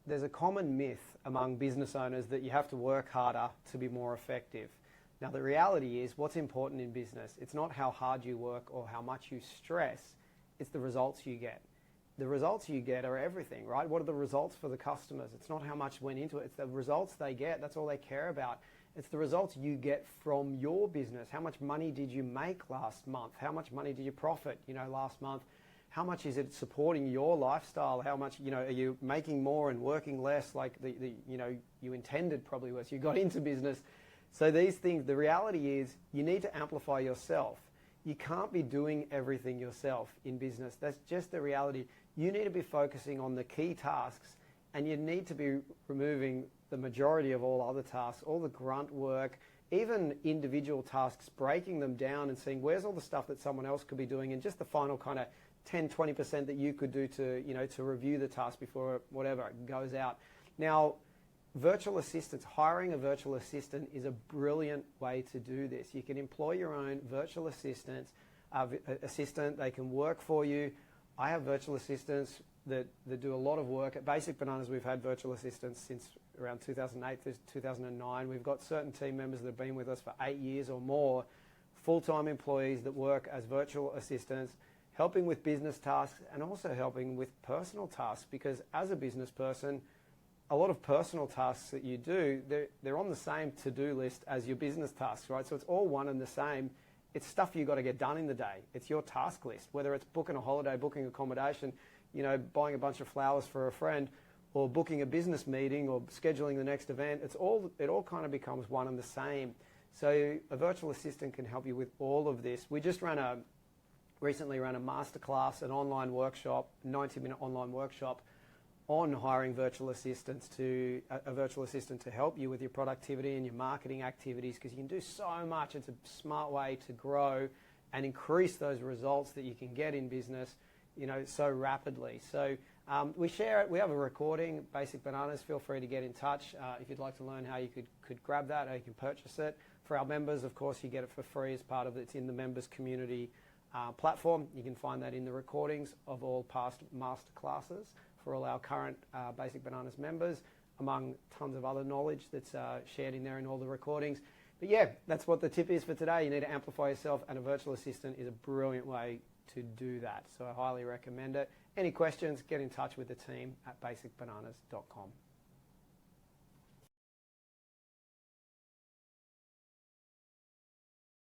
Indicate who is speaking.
Speaker 1: there's a common myth among business owners that you have to work harder to be more effective. Now, the reality is what's important in business, it's not how hard you work or how much you stress, it's the results you get. The results you get are everything, right? What are the results for the customers? It's not how much went into it, it's the results they get. That's all they care about. It's the results you get from your business. How much money did you make last month? How much money did you profit, last month? How much is it supporting your lifestyle? How much, are you making more and working less like you intended probably was. You got into business. So these things, the reality is you need to amplify yourself. You can't be doing everything yourself in business. That's just the reality. You need to be focusing on the key tasks, and you need to be removing the majority of all other tasks, all the grunt work, even individual tasks, breaking them down and seeing where's all the stuff that someone else could be doing, and just the final kind of 10-20% that you could do to review the task before whatever goes out. Now, virtual assistants, hiring a virtual assistant is a brilliant way to do this. You can employ your own virtual assistant. They can work for you. I have virtual assistants that do a lot of work. At Basic Bananas, we've had virtual assistants since around 2008 to 2009. We've got certain team members that have been with us for 8 years or more, full-time employees that work as virtual assistants, helping with business tasks and also helping with personal tasks, because as a business person, a lot of personal tasks that you do, they're on the same to-do list as your business tasks, right? So it's all one and the same. It's stuff you've got to get done in the day. It's your task list, whether it's booking a holiday, booking accommodation, buying a bunch of flowers for a friend, or booking a business meeting or scheduling the next event. It all kind of becomes one and the same. So a virtual assistant can help you with all of this. We just recently ran a masterclass, an online workshop, 90-minute online workshop on hiring virtual assistants a virtual assistant to help you with your productivity and your marketing activities, because you can do so much. It's a smart way to grow and increase those results that you can get in business, so rapidly. So we share it. We have a recording, Basic Bananas. Feel free to get in touch if you'd like to learn how you could grab that or you can purchase it. For our members, of course, you get it for free as part of it's in the members community platform. You can find that in the recordings of all past masterclasses for all our current Basic Bananas members, among tons of other knowledge that's shared in there in all the recordings. But yeah, that's what the tip is for today. You need to amplify yourself, and a virtual assistant is a brilliant way to do that. So I highly recommend it. Any questions, get in touch with the team at basicbananas.com.